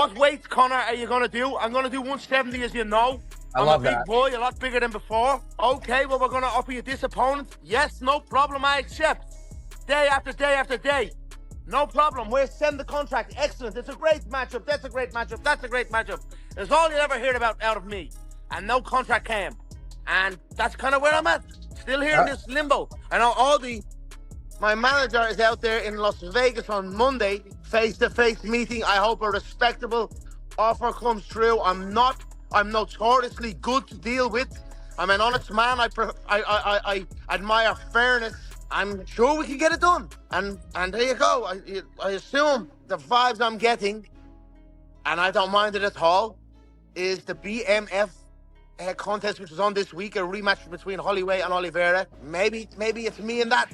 What weight, Conor, are you going to do? I'm going to do 170, as you know. I'm a big boy, a lot bigger than before. Okay, well, we're going to offer you this opponent. Yes, no problem, I accept. Day after day after day. No problem, we'll send the contract. Excellent, it's a great matchup, that's a great matchup, that's a great matchup. That's all you'll ever hear about out of me. And no contract came. And that's kind of where I'm at. Still here in this limbo. I know my manager is out there in Las Vegas on Monday, face-to-face meeting. I hope a respectable offer comes through. I'm notoriously good to deal with. I'm an honest man. I admire fairness. I'm sure we can get it done. And there you go. I assume the vibes I'm getting, and I don't mind it at all, is the BMF contest, which was on this week, a rematch between Holloway and Oliveira. Maybe it's me and that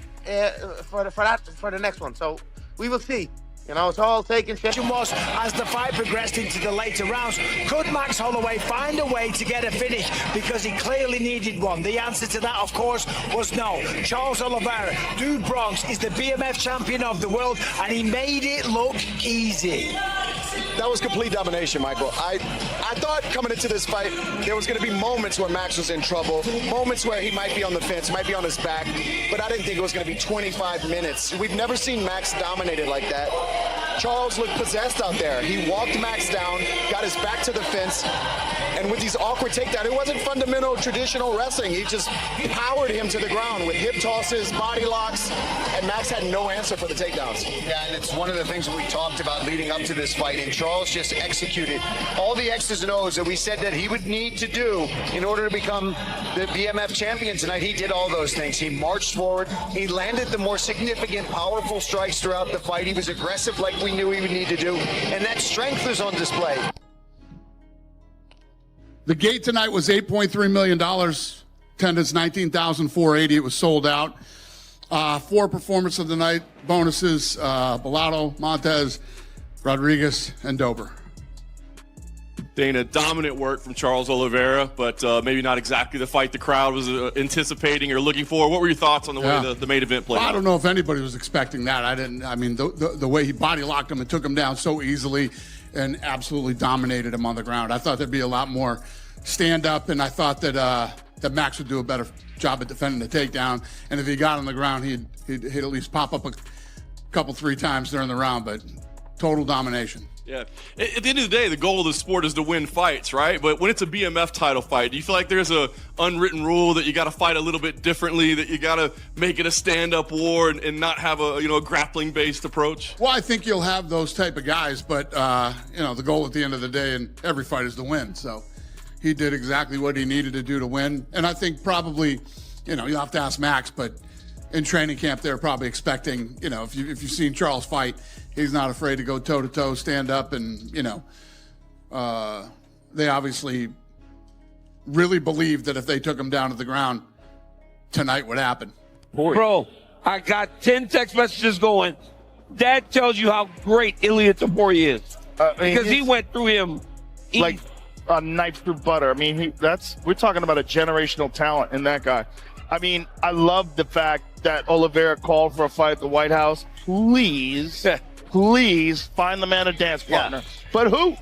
for the next one. So we will see. You know, it's all taken shape. Was as the fight progressed into the later rounds, could Max Holloway find a way to get a finish, because he clearly needed one? The answer to that, of course, was no. Charles Oliveira, Dude Bronx, is the BMF champion of the world, and he made it look easy. That was complete domination, Michael. I thought coming into this fight, there was going to be moments where Max was in trouble, moments where he might be on the fence, might be on his back, but I didn't think it was going to be 25 minutes. We've never seen Max dominated like that. Charles looked possessed out there. He walked Max down, got his back to the fence, and with these awkward takedowns, it wasn't fundamental traditional wrestling. He just powered him to the ground with hip tosses, body locks, and Max had no answer for the takedowns. Yeah, and it's one of the things that we talked about leading up to this fight, and Charles just executed all the X's and O's that we said that he would need to do in order to become the BMF champion tonight. He did all those things. He marched forward. He landed the more significant, powerful strikes throughout the fight. He was aggressive like we knew he would need to do, and that strength was on display. The gate tonight was $8.3 million. Attendance 19,480. It was sold out. 4 performance of the night bonuses: Bellato, Montez, Rodriguez, and Dober. Dana, dominant work from Charles Oliveira, but maybe not exactly the fight the crowd was anticipating or looking for. What were your thoughts on the way the main event played? I don't know if anybody was expecting that. I mean, the way he body locked him and took him down so easily and absolutely dominated him on the ground. I thought there'd be a lot more stand up, and I thought that Max would do a better job at defending the takedown. And if he got on the ground, he'd at least pop up a couple, 3 times during the round, but total domination. Yeah. At the end of the day, the goal of the sport is to win fights, right? But when it's a BMF title fight, do you feel like there's a unwritten rule that you got to fight a little bit differently, that you got to make it a stand-up war and not have a grappling-based approach? Well, I think you'll have those type of guys, but the goal at the end of the day in every fight is to win. So he did exactly what he needed to do to win. And I think probably, you'll have to ask Max, but in training camp, they're probably expecting, if you've seen Charles fight, he's not afraid to go toe-to-toe, stand up, and, they obviously really believed that if they took him down to the ground, tonight would happen. Bro, I got 10 text messages going. That tells you how great Ilia Topuria is. Because he went through him like a knife through butter. I mean, we're talking about a generational talent in that guy. I mean, I love the fact that Oliveira called for a fight at the White House. Please find the man a dance partner. Yeah. But who?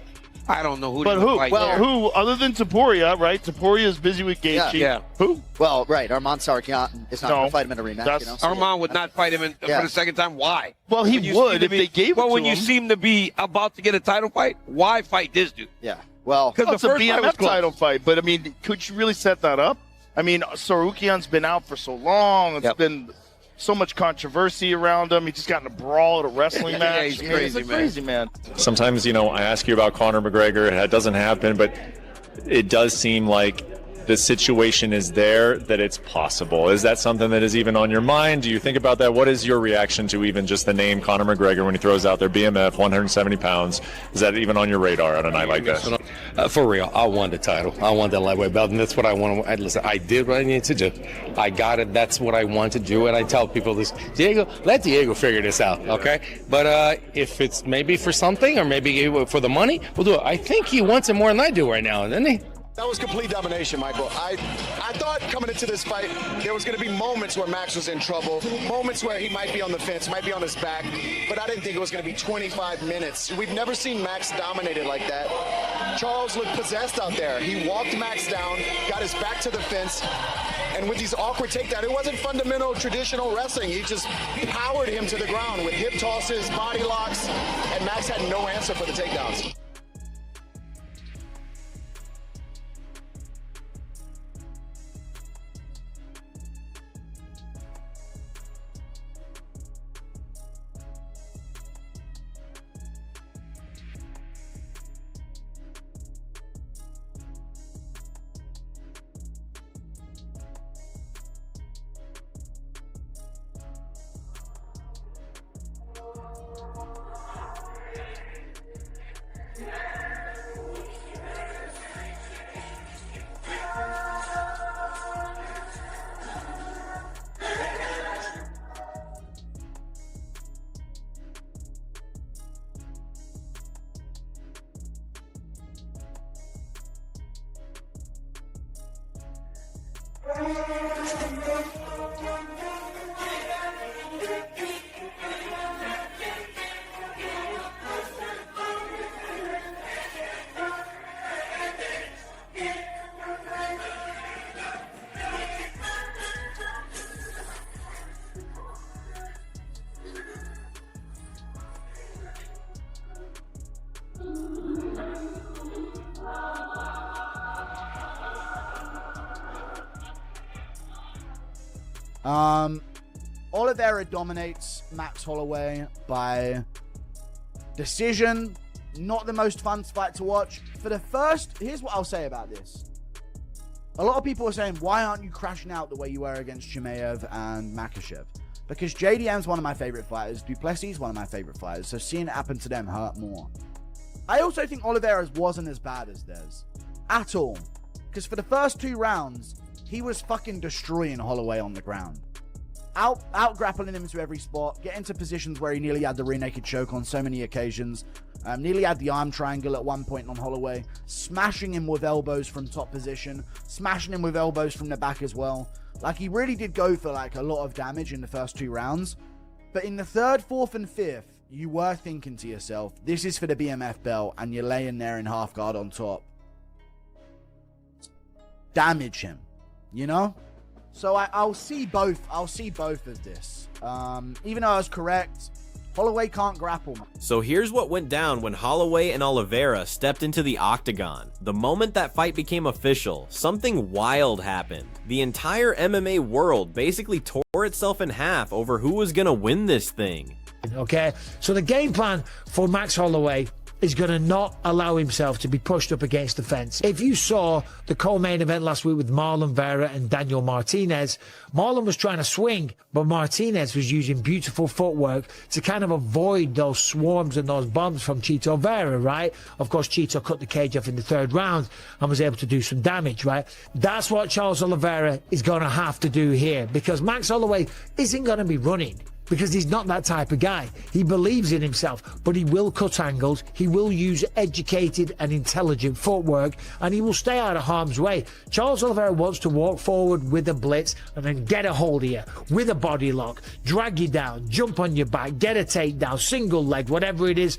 I don't know who. But who? Well, who other than Topuria, right? Topuria is busy with Gaethje. Yeah. Who? Well, right. Arman Tsarukyan is not going to fight him in a rematch. Arman would not fight him for the second time. Why? Well, he would if they gave it to him. Well, when you seem to be about to get a title fight, why fight this dude? Yeah. Well, because it's a BMF title fight. But I mean, could you really set that up? I mean, Tsarukyan's been out for so long. It's been so much controversy around him. He just got in a brawl at a wrestling match. He's crazy, man. Sometimes, I ask you about Conor McGregor, and it doesn't happen, but it does seem like the situation is there, that it's possible. Is that something that is even on your mind? Do you think about that? What is your reaction to even just the name Conor McGregor when he throws out there BMF, 170 pounds? Is that even on your radar on a night like this? For real, I won the title. I won that lightweight belt, and that's what I want. Listen, I did what I needed to do. I got it. That's what I want to do, and I tell people this. Let Diego figure this out, okay? But if it's maybe for something or maybe for the money, we'll do it. I think he wants it more than I do right now, doesn't he? That was complete domination, Michael. I thought coming into this fight, there was going to be moments where Max was in trouble, moments where he might be on the fence, might be on his back, but I didn't think it was going to be 25 minutes. We've never seen Max dominated like that. Charles looked possessed out there. He walked Max down, got his back to the fence, and with these awkward takedowns, it wasn't fundamental traditional wrestling. He just powered him to the ground with hip tosses, body locks, and Max had no answer for the takedowns. Oliveira dominates Max Holloway by decision. Not the most fun fight to watch. For the first, here's what I'll say about this. A lot of people are saying, why aren't you crashing out the way you were against Chimaev and Makhachev? Because JDM's one of my favorite fighters. Duplessis is one of my favorite fighters. So seeing it happen to them hurt more. I also think Oliveira's wasn't as bad as theirs. At all. Because for the first 2 rounds, he was fucking destroying Holloway on the ground. Out grappling him into every spot, get into positions where he nearly had the rear naked choke on so many occasions, nearly had the arm triangle at one point on Holloway, smashing him with elbows from top position, smashing him with elbows from the back as well. Like, he really did go for like a lot of damage in the first 2 rounds, but in the 3rd, 4th, and 5th, you were thinking to yourself, this is for the BMF belt, and you're laying there in half guard on top. Damage him, you know? So I'll see both. I'll see both of this. Even though I was correct, Holloway can't grapple. So here's what went down when Holloway and Oliveira stepped into the Octagon. The moment that fight became official, something wild happened. The entire MMA world basically tore itself in half over who was gonna win this thing. Okay, so the game plan for Max Holloway is going to not allow himself to be pushed up against the fence. If you saw the co-main event last week with Marlon Vera and Daniel Martinez, Marlon was trying to swing, but Martinez was using beautiful footwork to kind of avoid those swarms and those bombs from Chito Vera, right? Of course, Chito cut the cage off in the 3rd round and was able to do some damage, right? That's what Charles Oliveira is going to have to do here, because Max Holloway isn't going to be running. Because he's not that type of guy. He believes in himself, but he will cut angles, he will use educated and intelligent footwork, and he will stay out of harm's way. Charles Oliveira wants to walk forward with a blitz and then get a hold of you with a body lock, drag you down, jump on your back, get a takedown, single leg, whatever it is.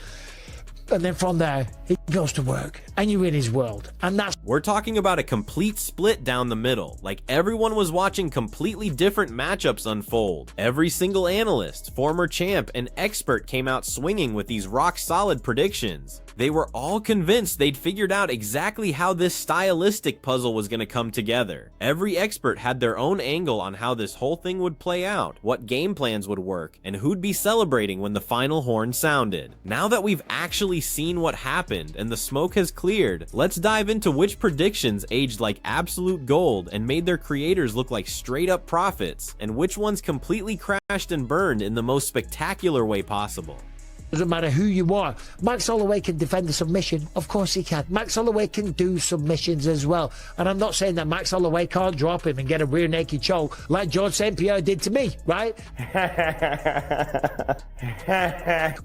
And then from there, he goes to work, and you're in his world. And that's... We're talking about a complete split down the middle. Like, everyone was watching completely different matchups unfold. Every single analyst, former champ, and expert came out swinging with these rock-solid predictions. They were all convinced they'd figured out exactly how this stylistic puzzle was going to come together. Every expert had their own angle on how this whole thing would play out, what game plans would work, and who'd be celebrating when the final horn sounded. Now that we've actually seen what happened and the smoke has cleared, let's dive into which predictions aged like absolute gold and made their creators look like straight up prophets, and which ones completely crashed and burned in the most spectacular way possible. Doesn't matter who you are. Max Holloway can defend the submission. Of course he can. Max Holloway can do submissions as well. And I'm not saying that Max Holloway can't drop him and get a rear naked choke like George St. Pierre did to me, right?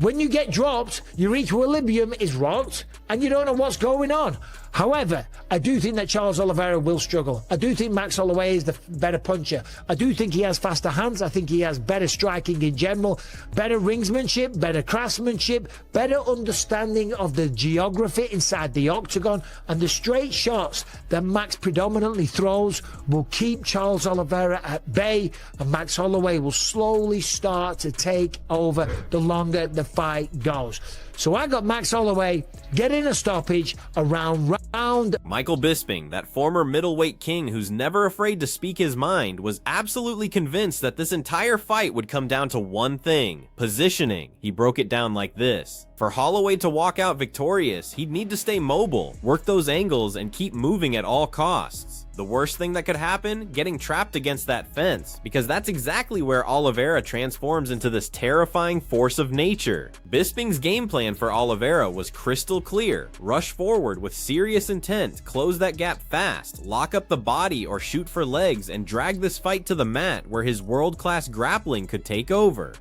When you get dropped, your equilibrium is rocked and you don't know what's going on. However, I do think that Charles Oliveira will struggle. I do think Max Holloway is the better puncher. I do think he has faster hands. I think he has better striking in general, better ringsmanship, better craftsmanship, better understanding of the geography inside the octagon, and the straight shots that Max predominantly throws will keep Charles Oliveira at bay, and Max Holloway will slowly start to take over the longer the fight goes. So I got Max Holloway getting a stoppage around round. Michael Bisping, that former middleweight king who's never afraid to speak his mind, was absolutely convinced that this entire fight would come down to one thing: positioning. He broke it down like this. For Holloway to walk out victorious, he'd need to stay mobile, work those angles, and keep moving at all costs. The worst thing that could happen? Getting trapped against that fence, because that's exactly where Oliveira transforms into this terrifying force of nature. Bisping's game plan for Oliveira was crystal clear: rush forward with serious intent, close that gap fast, lock up the body or shoot for legs, and drag this fight to the mat where his world-class grappling could take over.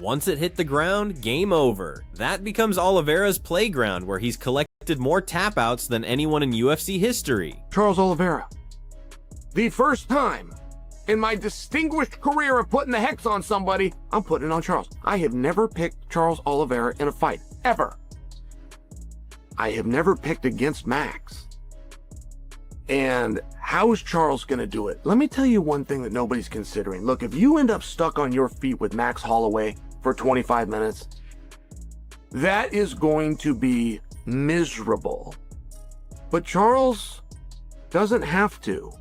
Once it hit the ground, game over. That becomes Oliveira's playground, where he's collected more tap-outs than anyone in UFC history. Charles Oliveira. The first time in my distinguished career of putting the hex on somebody, I'm putting it on Charles. I have never picked Charles Oliveira in a fight, ever. I have never picked against Max. And how is Charles going to do it? Let me tell you one thing that nobody's considering. Look, if you end up stuck on your feet with Max Holloway for 25 minutes, that is going to be miserable. But Charles doesn't have to.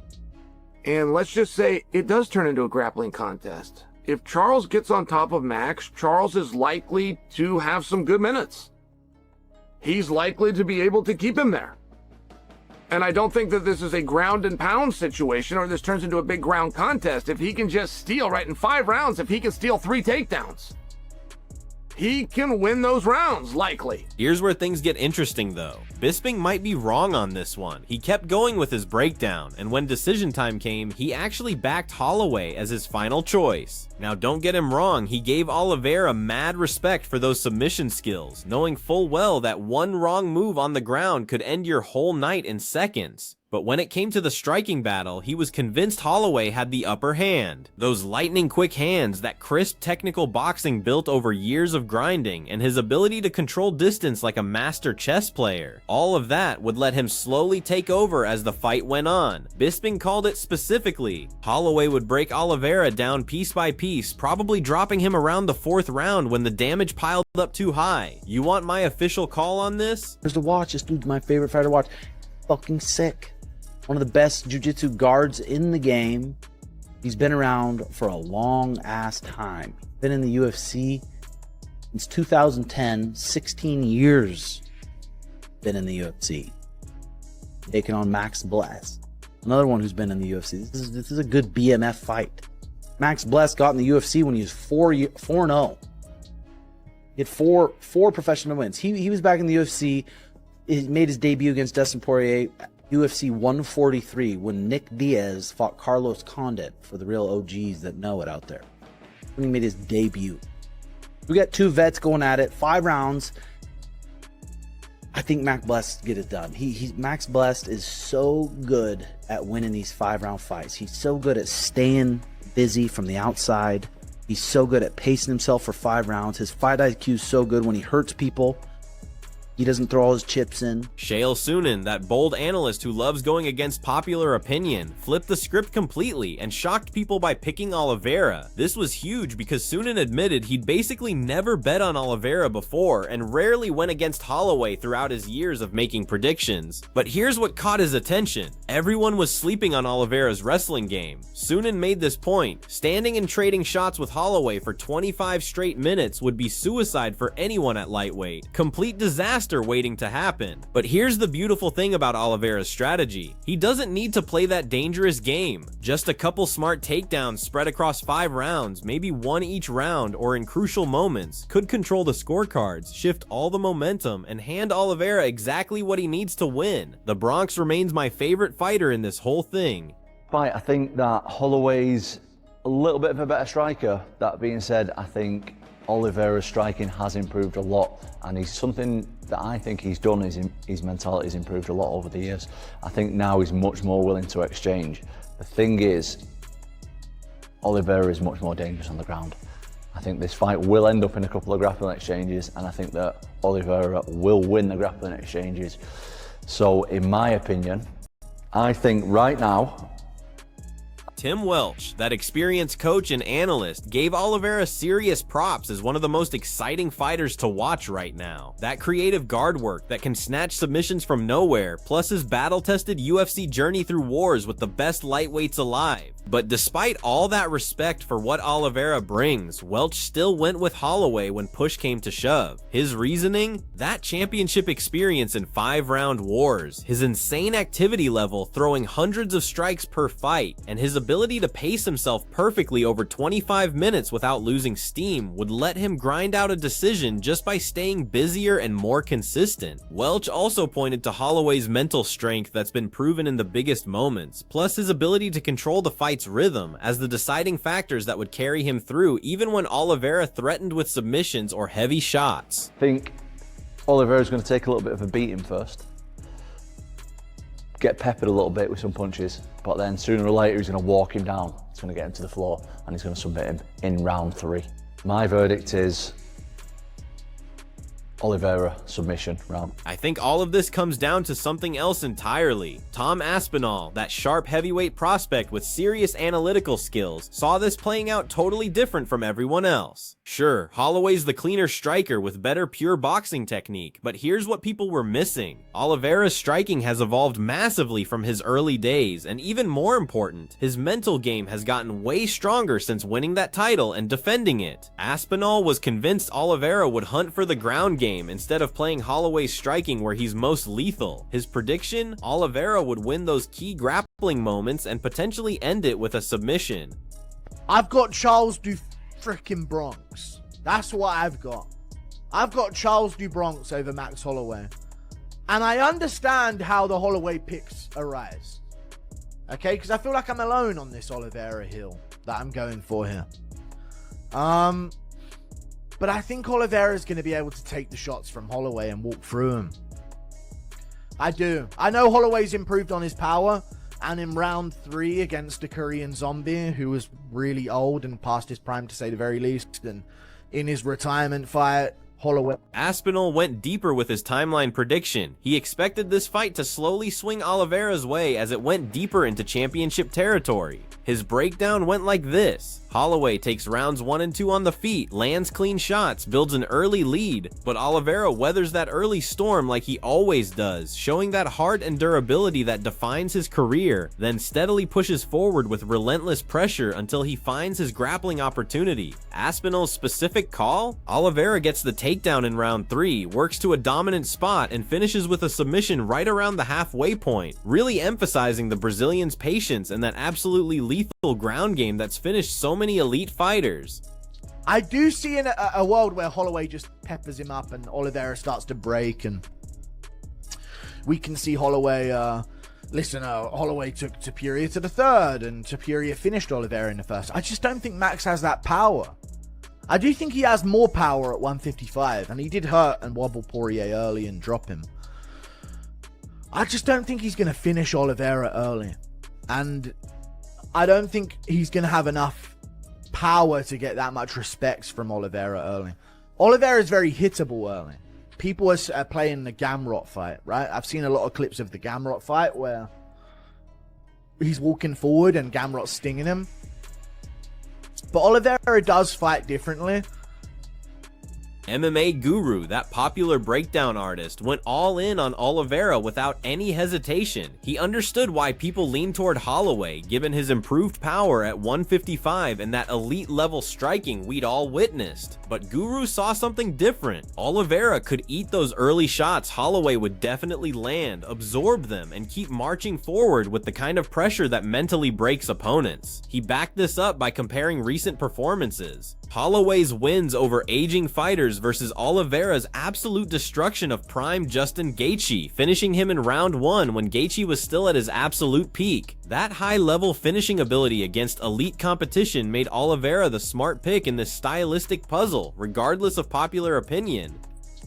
And let's just say it does turn into a grappling contest. If Charles gets on top of Max, Charles is likely to have some good minutes. He's likely to be able to keep him there. And I don't think that this is a ground and pound situation, or this turns into a big ground contest. If he can just steal, right, in 5 rounds, if he can steal 3 takedowns, he can win those rounds, likely. Here's where things get interesting though. Bisping might be wrong on this one. He kept going with his breakdown, and when decision time came, he actually backed Holloway as his final choice. Now don't get him wrong, he gave Oliveira mad respect for those submission skills, knowing full well that one wrong move on the ground could end your whole night in seconds. But when it came to the striking battle, he was convinced Holloway had the upper hand. Those lightning quick hands, that crisp technical boxing built over years of grinding, and his ability to control distance like a master chess player. All of that would let him slowly take over as the fight went on. Bisping called it specifically. Holloway would break Oliveira down piece by piece, probably dropping him around the 4th round when the damage piled up too high. You want my official call on this? There's to watch. This dude's my favorite fighter to watch. Fucking sick. One of the best jiu-jitsu guards in the game. He's been around for a long ass time. Been in the UFC since 2010, 16 years been in the UFC. Taking on Max Bless, another one who's been in the UFC. This is a good BMF fight. Max Bless got in the UFC when he was 4-0. He had four professional wins. He was back in the UFC. He made his debut against Dustin Poirier, UFC 143, when Nick Diaz fought Carlos Condit, for the real OGs that know it out there. When he made his debut. We got 2 vets going at it, 5 rounds. I think Max Bless get it done. Max Bless is so good at winning these 5-round fights. He's so good at staying busy from the outside. He's so good at pacing himself for 5 rounds. His fight IQ is so good when he hurts people. He doesn't throw all his chips in. Chael Sonnen, that bold analyst who loves going against popular opinion, flipped the script completely and shocked people by picking Oliveira. This was huge because Sonnen admitted he'd basically never bet on Oliveira before and rarely went against Holloway throughout his years of making predictions. But here's what caught his attention. Everyone was sleeping on Oliveira's wrestling game. Sonnen made this point: standing and trading shots with Holloway for 25 straight minutes would be suicide for anyone at lightweight. Complete disaster waiting to happen. But here's the beautiful thing about Oliveira's strategy. He doesn't need to play that dangerous game. Just a couple smart takedowns spread across 5 rounds, maybe 1 each round, or in crucial moments, could control the scorecards, shift all the momentum, and hand Oliveira exactly what he needs to win. The Bronx remains my favorite fighter in this whole thing. I think that Holloway's a little bit of a better striker. That being said, I think Oliveira's striking has improved a lot, and he's something that I think he's done is his mentality's improved a lot over the years. I think now he's much more willing to exchange. The thing is, Oliveira is much more dangerous on the ground. I think this fight will end up in a couple of grappling exchanges, and I think that Oliveira will win the grappling exchanges. So in my opinion, I think right now, Tim Welch, that experienced coach and analyst, gave Oliveira serious props as one of the most exciting fighters to watch right now. That creative guard work that can snatch submissions from nowhere, plus his battle-tested UFC journey through wars with the best lightweights alive. But despite all that respect for what Oliveira brings, Welch still went with Holloway when push came to shove. His reasoning? That championship experience in 5-round wars, his insane activity level throwing hundreds of strikes per fight, and his ability to pace himself perfectly over 25 minutes without losing steam would let him grind out a decision just by staying busier and more consistent. Welch also pointed to Holloway's mental strength that's been proven in the biggest moments, plus his ability to control the fight's rhythm as the deciding factors that would carry him through even when Oliveira threatened with submissions or heavy shots. I think Oliveira's going to take a little bit of a beating first, get peppered a little bit with some punches, but then sooner or later he's going to walk him down. He's going to get him to the floor and he's going to submit him in round 3. My verdict is Oliveira submission round. I think all of this comes down to something else entirely. Tom Aspinall, that sharp heavyweight prospect with serious analytical skills, saw this playing out totally different from everyone else. Sure, Holloway's the cleaner striker with better pure boxing technique, but here's what people were missing. Oliveira's striking has evolved massively from his early days, and even more important, his mental game has gotten way stronger since winning that title and defending it. Aspinall was convinced Oliveira would hunt for the ground game instead of playing Holloway's striking where he's most lethal. His prediction? Oliveira would win those key grappling moments and potentially end it with a submission. I've got Charles du frickin' Bronx. That's what I've got. I've got Charles du Bronx over Max Holloway. And I understand how the Holloway picks arise. Okay, because I feel like I'm alone on this Oliveira hill that I'm going for here. But I think Oliveira is going to be able to take the shots from Holloway and walk through them. I do. I know Holloway's improved on his power, and in round 3 against a Korean zombie who was really old and past his prime to say the very least, and in his retirement fight, Holloway. Aspinall went deeper with his timeline prediction. He expected this fight to slowly swing Oliveira's way as it went deeper into championship territory. His breakdown went like this. Holloway takes rounds 1 and 2 on the feet, lands clean shots, builds an early lead, but Oliveira weathers that early storm like he always does, showing that heart and durability that defines his career, then steadily pushes forward with relentless pressure until he finds his grappling opportunity. Aspinall's specific call? Oliveira gets the takedown in round 3, works to a dominant spot, and finishes with a submission right around the halfway point, really emphasizing the Brazilian's patience and that absolutely lethal ground game that's finished so many elite fighters. I do see in a world where Holloway just peppers him up and Oliveira starts to break, and we can see Holloway, Holloway took Topuria to the 3rd and Topuria finished Oliveira in the 1st. I just don't think Max has that power. I do think he has more power at 155, and he did hurt and wobble Poirier early and drop him. I just don't think he's going to finish Oliveira early, and I don't think he's going to have enough power to get that much respect from Oliveira early. Oliveira is very hittable early. People are playing the Gamrot fight, right? I've seen a lot of clips of the Gamrot fight where he's walking forward and Gamrot's stinging him. But Oliveira does fight differently. MMA Guru, that popular breakdown artist, went all in on Oliveira without any hesitation. He understood why people lean toward Holloway, given his improved power at 155 and that elite level striking we'd all witnessed. But Guru saw something different. Oliveira could eat those early shots Holloway would definitely land, absorb them, and keep marching forward with the kind of pressure that mentally breaks opponents. He backed this up by comparing recent performances. Holloway's wins over aging fighters versus Oliveira's absolute destruction of prime Justin Gaethje, finishing him in round 1 when Gaethje was still at his absolute peak. That high-level finishing ability against elite competition made Oliveira the smart pick in this stylistic puzzle, regardless of popular opinion.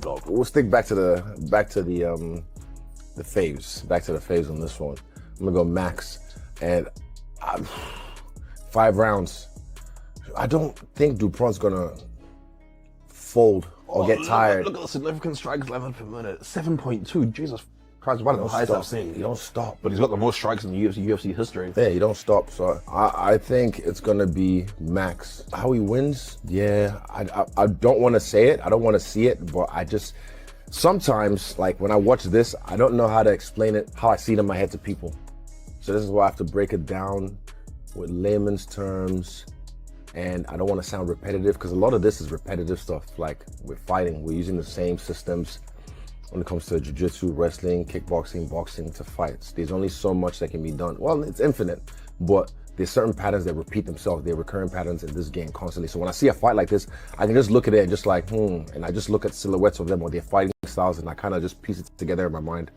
Look, we'll stick back to the faves. Back to the faves on this one. I'm gonna go Max, and 5 rounds. I don't think Dupont's gonna fold or get tired. Look at the significant strikes level per minute. 7.2. Jesus Christ, one of the highest I've seen. You don't stop. But he's got the most strikes in UFC history. Yeah, you don't stop. So I think it's gonna be Max. How he wins? Yeah, I don't want to say it. I don't want to see it, but I just sometimes, like when I watch this, I don't know how to explain it, how I see it in my head to people. So this is why I have to break it down with layman's terms. And I don't want to sound repetitive because a lot of this is repetitive stuff. Like with fighting, we're using the same systems when it comes to jiu-jitsu, wrestling, kickboxing, boxing to fights. There's only so much that can be done. Well, it's infinite, but there's certain patterns that repeat themselves. They're recurring patterns in this game constantly. So when I see a fight like this, I can just look at it and just like, and I just look at silhouettes of them or their fighting styles and I kind of just piece it together in my mind.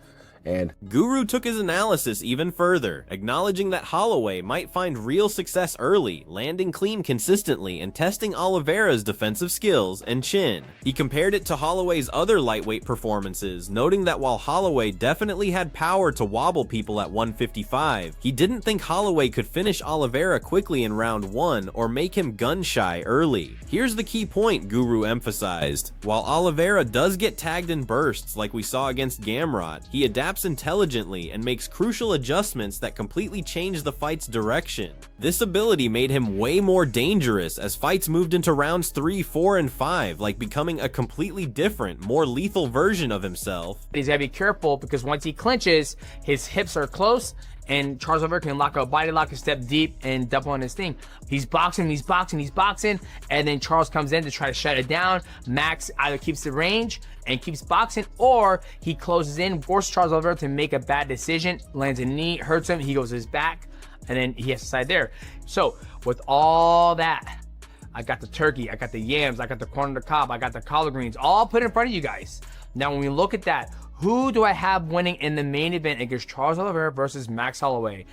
And Guru took his analysis even further, acknowledging that Holloway might find real success early, landing clean consistently and testing Oliveira's defensive skills and chin. He compared it to Holloway's other lightweight performances, noting that while Holloway definitely had power to wobble people at 155, he didn't think Holloway could finish Oliveira quickly in round 1 or make him gun-shy early. Here's the key point Guru emphasized. While Oliveira does get tagged in bursts like we saw against Gamrot, he adapts intelligently and makes crucial adjustments that completely change the fight's direction. This ability made him way more dangerous as fights moved into rounds 3, 4, and 5, like becoming a completely different, more lethal version of himself. He's gotta be careful because once he clinches, his hips are close and Charles Oliveira can lock a body lock and step deep and double on his thing. He's boxing, and then Charles comes in to try to shut it down. Max either keeps the range and keeps boxing, or he closes in, forces Charles Oliveira to make a bad decision, lands a knee, hurts him, he goes to his back, and then he has to side there. So with all that, I got the turkey, I got the yams, I got the corn on the cob, I got the collard greens, all put in front of you guys. Now when we look at that, who do I have winning in the main event against Charles Oliveira versus Max Holloway?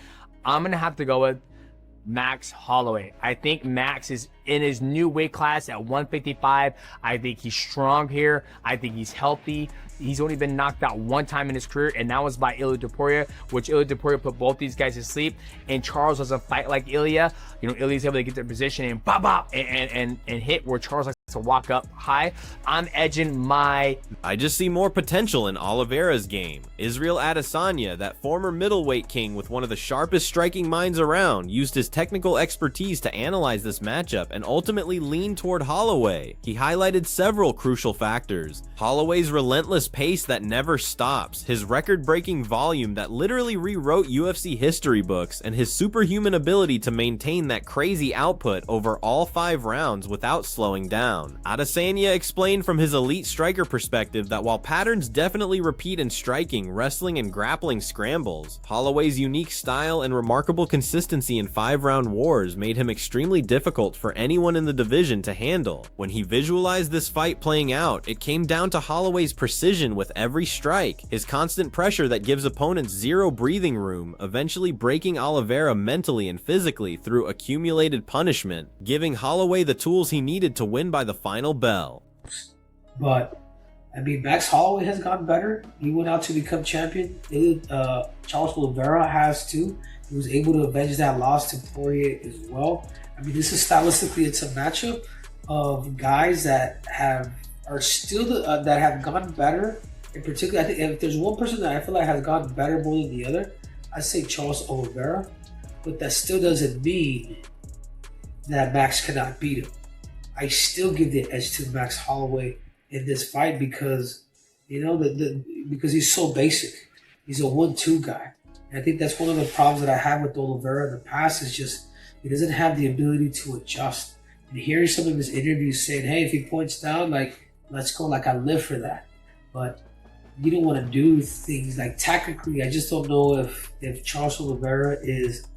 I'm gonna have to go with Max Holloway. I think Max is in his new weight class at 155. I think he's strong here. I think he's healthy. He's only been knocked out one time in his career, and that was by Ilia Topuria, which Ilia Topuria put both these guys to sleep. And Charles doesn't fight like Ilia. You know, Ilia's able to get their position and bop bop and hit where Charles likes to walk up high. I'm edging my... I just see more potential in Oliveira's game. Israel Adesanya, that former middleweight king with one of the sharpest striking minds around, used his technical expertise to analyze this matchup and ultimately leaned toward Holloway. He highlighted several crucial factors. Holloway's relentless pace that never stops, his record-breaking volume that literally rewrote UFC history books, and his superhuman ability to maintain that crazy output over all 5 rounds without slowing down. Adesanya explained from his elite striker perspective that while patterns definitely repeat in striking, wrestling, and grappling scrambles, Holloway's unique style and remarkable consistency in 5-round wars made him extremely difficult for anyone in the division to handle. When he visualized this fight playing out, it came down to Holloway's precision with every strike, his constant pressure that gives opponents zero breathing room, eventually breaking Oliveira mentally and physically through accumulated punishment, giving Holloway the tools he needed to win by the final bell. But I mean, Max Holloway has gotten better. He went out to become champion. Charles Oliveira has too. He was able to avenge that loss to Poirier as well. I mean, this is stylistically, it's a matchup of guys that have gotten better. In particular, I think if there's one person that I feel like has gotten better more than the other, I say Charles Oliveira. But that still doesn't mean that Max cannot beat him. I still give the edge to Max Holloway in this fight because, you know, because he's so basic. He's a 1-2 guy. And I think that's one of the problems that I had with Oliveira in the past is just he doesn't have the ability to adjust. And hearing some of his interviews saying, hey, if he points down, like, let's go, like I live for that. But you don't want to do things like tactically. I just don't know if Charles Oliveira is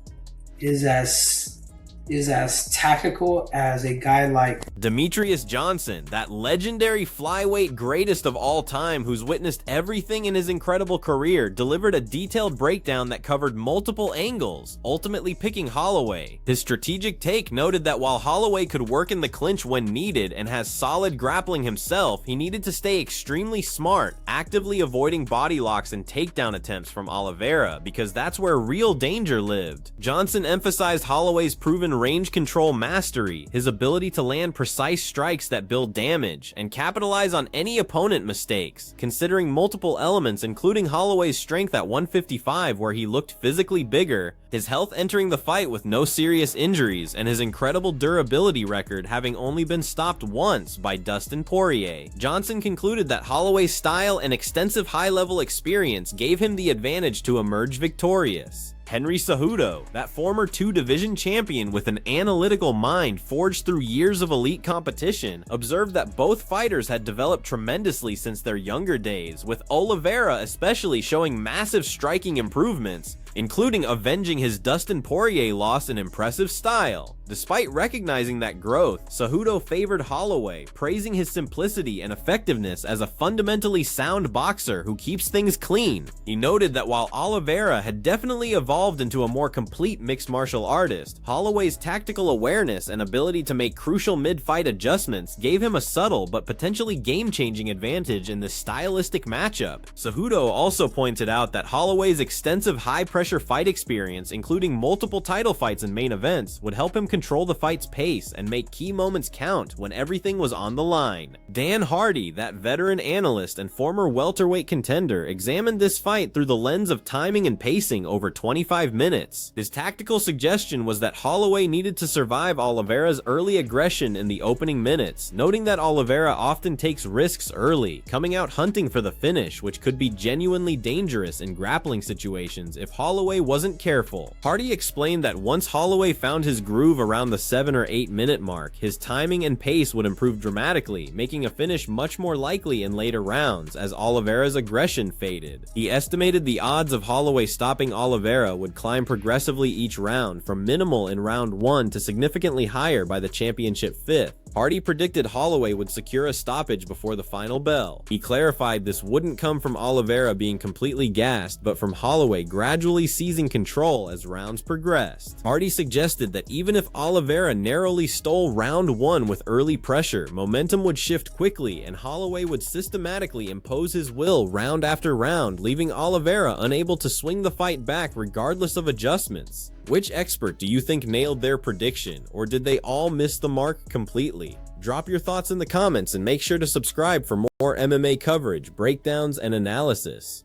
as is as tactical as a guy like Demetrius Johnson, that legendary flyweight greatest of all time who's witnessed everything in his incredible career, delivered a detailed breakdown that covered multiple angles, ultimately picking Holloway. His strategic take noted that while Holloway could work in the clinch when needed and has solid grappling himself, he needed to stay extremely smart, actively avoiding body locks and takedown attempts from Oliveira, because that's where real danger lived. Johnson emphasized Holloway's proven range control mastery, his ability to land precise strikes that build damage, and capitalize on any opponent mistakes, considering multiple elements including Holloway's strength at 155 where he looked physically bigger, his health entering the fight with no serious injuries, and his incredible durability record having only been stopped once by Dustin Poirier. Johnson concluded that Holloway's style and extensive high-level experience gave him the advantage to emerge victorious. Henry Cejudo, that former two-division champion with an analytical mind forged through years of elite competition, observed that both fighters had developed tremendously since their younger days, with Oliveira especially showing massive striking improvements, including avenging his Dustin Poirier loss in impressive style. Despite recognizing that growth, Cejudo favored Holloway, praising his simplicity and effectiveness as a fundamentally sound boxer who keeps things clean. He noted that while Oliveira had definitely evolved into a more complete mixed martial artist, Holloway's tactical awareness and ability to make crucial mid-fight adjustments gave him a subtle but potentially game-changing advantage in this stylistic matchup. Cejudo also pointed out that Holloway's extensive high-pressure fight experience, including multiple title fights and main events, would help him control the fight's pace and make key moments count when everything was on the line. Dan Hardy, that veteran analyst and former welterweight contender, examined this fight through the lens of timing and pacing over 25 minutes. His tactical suggestion was that Holloway needed to survive Oliveira's early aggression in the opening minutes, noting that Oliveira often takes risks early, coming out hunting for the finish, which could be genuinely dangerous in grappling situations if Holloway wasn't careful. Hardy explained that once Holloway found his groove around the 7 or 8 minute mark, his timing and pace would improve dramatically, making a finish much more likely in later rounds as Oliveira's aggression faded. He estimated the odds of Holloway stopping Oliveira would climb progressively each round, from minimal in round 1 to significantly higher by the championship 5th. Hardy predicted Holloway would secure a stoppage before the final bell. He clarified this wouldn't come from Oliveira being completely gassed, but from Holloway gradually seizing control as rounds progressed. Hardy suggested that even if Oliveira narrowly stole round 1 with early pressure, momentum would shift quickly and Holloway would systematically impose his will round after round, leaving Oliveira unable to swing the fight back regardless of adjustments. Which expert do you think nailed their prediction, or did they all miss the mark completely? Drop your thoughts in the comments and make sure to subscribe for more MMA coverage, breakdowns, and analysis.